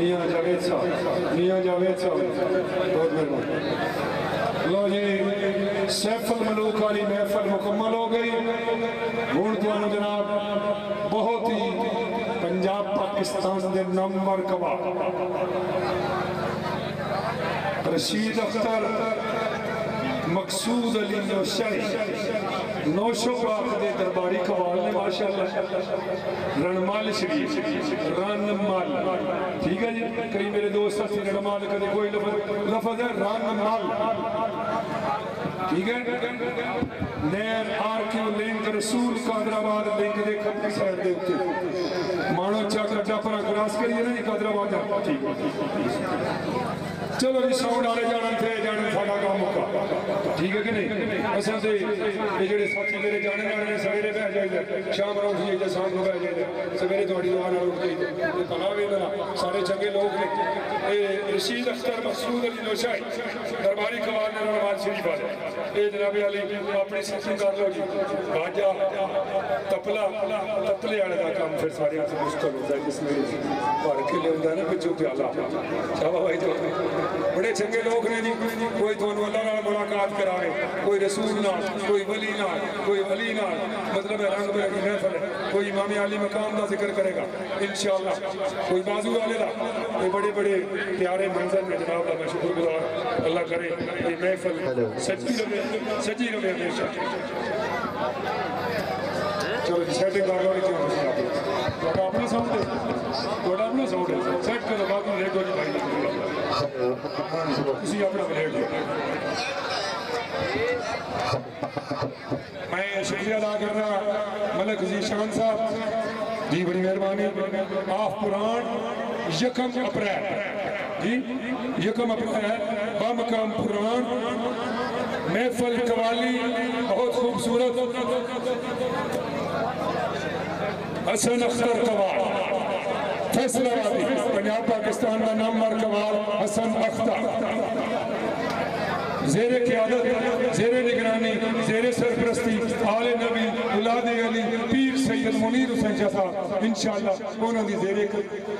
میاں جاوید صاحب بہت مہربانی. لو جی سیف الملوک والی محفل مکمل ہو گئی. ہوں تو جناب بہت ہی پنجاب پاکستان دے نمبر کباب رشید اختر مقصود علی نوشائی نوشو باق دے درباری قوال نے ماشاءاللہ رنمال شریف رنمال ٹھیک ہے جی. کئی میرے دوست سے رنمال کدے کوئی لفظ ہے رنمال ٹھیک ہے. نیر آرکیو لنک رسول قادرآباد لنک دے کھپی سائڈ دے ہوتے مانو چاکر چاپرہ گراس کریے نا جی قادرآباد ہے ٹھیک ہے. چلو جی ساؤنڈ آلے جانن تھے جانن ساڑھا کام مکہ ٹھیک ہے کہ نہیں. اصل سے یہ جڑے ساتھی میرے جانے جانے سویرے بہ جائے جائے شام روز یہ جائے شام کو بہ جائے سویرے تھوڑی دعانا روز گئی یہ تلاوی میرا سارے چنگے لوگ نے. رشید اختر مقصود علی نوشائی درباری قوال نے رنمال شریف آلے اے جناب علی اپنی ساتھی کر لو جی. باجا تپلا تپلے آنے دا کام پھر سارے آن سے مشکل ہوتا ہے کس میں پار کے لئے ہوندہ ہے نا پچھو پیالا شاہبہ بھائی تو بڑے چنگے لوگ نے جی. کوئی تو اللہ نال ملاقات کرائے کوئی رسول نال کوئی ولی نال کوئی ولی نال مطلب ہے رنگ میں محفل ہے. کوئی امام عالی مقام دا ذکر کرے گا انشاءاللہ. کوئی بازو والے دا یہ بڑے بڑے پیارے منظر میں جناب دا میں شکر گزار اللہ کرے یہ محفل سجی رہے ہمیشہ. چلو جی سیٹنگ کر لو کیوں نہیں آپ توڑا اپنا ساؤنڈ ہے توڑا اپنا ساؤنڈ ہے سیٹ کرو باقی ریڈ ہو جی بھائی کسی اپنا ریڈ ہو. میں شکریہ ادا کر رہا ملک ذیشان صاحب جی بڑی مہربانی. آف پران یکم اپریل جی یکم اپریل بامقام پران محفل قوالی بہت خوبصورت حسن اختر قوال فیصلہ آبادی پنجاب پاکستان کا نمبر قوال حسن اختر زیر قیادت زیر نگرانی زیر سرپرستی آل نبی اولاد علی پیر سید منیر حسین شاہ صاحب انشاءاللہ انہوں نے زیر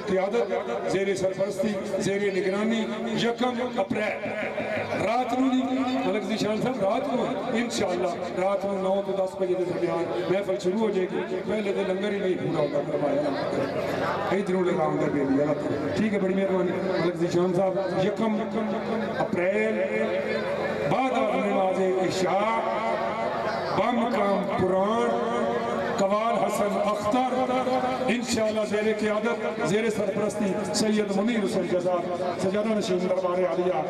قیادت زیر سرپرستی زیر نگرانی یکم اپریل رات نو دی ملک ذیشان صاحب رات نو انشاءاللہ رات نو 9 تو 10 بجے درمیان محفل شروع ہو جائے گی. پہلے تو لنگر ہی نہیں پورا ہوگا کروایا ادھروں لگاؤں گا بے لیا ٹھیک ہے. بڑی مہربانی ملک ذیشان صاحب یکم اپریل بعد نماز عشاء بامقام پران قوال حسن اختر انشاءاللہ زیر قیادت زیر سرپرستی سید منیر حسین جزار سجادہ نشین دربار عالیہ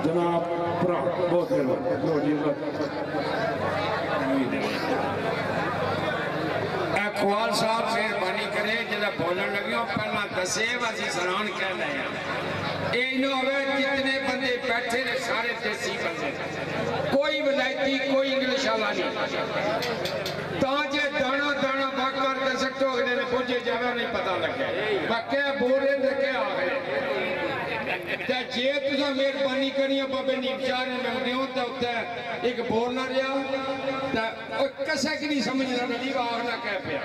جناب پران بہت لو جی اقوال صاحب مہربانی کرے جنہا بولن لگیوں پہلا دسے وزی سران کہہ لے ہیں اینو ہوئے جتنے بندے بیٹھے نے سارے دیسی بندے کوئی ولایتی کوئی انگلش آلا نہیں تاجے دانا دانا باق کر دے سکتے ہو اگلے نے پوچھے جاوہ نہیں پتا لگے باقی بورے لگے آگئے تے جے تُسا مہربانی کرنی ہے بابے نیبشار میں انہوں تے ہوتا ہے ایک بولنا رہا تے کسے کی نہیں سمجھنا نلیو آگنا کہہ پیا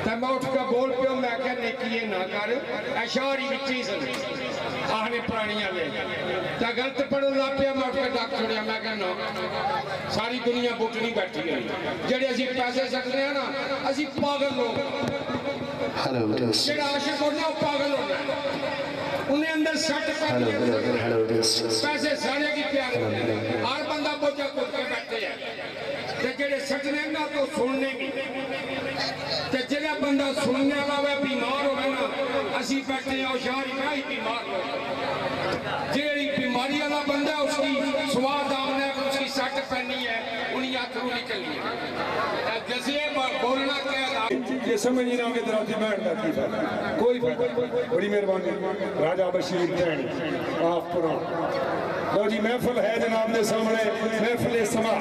تے میں اٹھ کا بول پیوں میں کہنے کیے نہ کر اشاری بچی سنے آہنے پرانیاں لے تا غلط پڑھو لا پیا میں اٹھ کے ڈاک چھوڑیا میں کہنا ساری دنیا بکلی بیٹھی ہے جڑے اسی پیسے سکتے ہیں نا اسی پاگل لوگ جڑا عاشق ہونا وہ پاگل ہونا انہیں اندر سٹ پیسے سارے کی پیار ہر بندہ بوجھا کھود کے بیٹھے ہیں جڑے سٹنے نا تو سننے بھی جڑا بندہ سننے والا بیمار ہوگا نا اسی بیٹھے ہیں ہوشیاری میں ہی بیمار ہوگا جیڑی بیماری والا بندہ اس کی سواد آمنا ہے اس کی سٹ پہنی ہے انہیں آتھروں نکلنی ہے جزے بولنا کیا یہ سمجھ نہیں آگے دراتی بیٹھتا کی فائدہ کوئی فائدہ. بڑی مہربانی راجہ بشیر تینی آف پران لو جی محفل ہے جناب دے سامنے محفل سما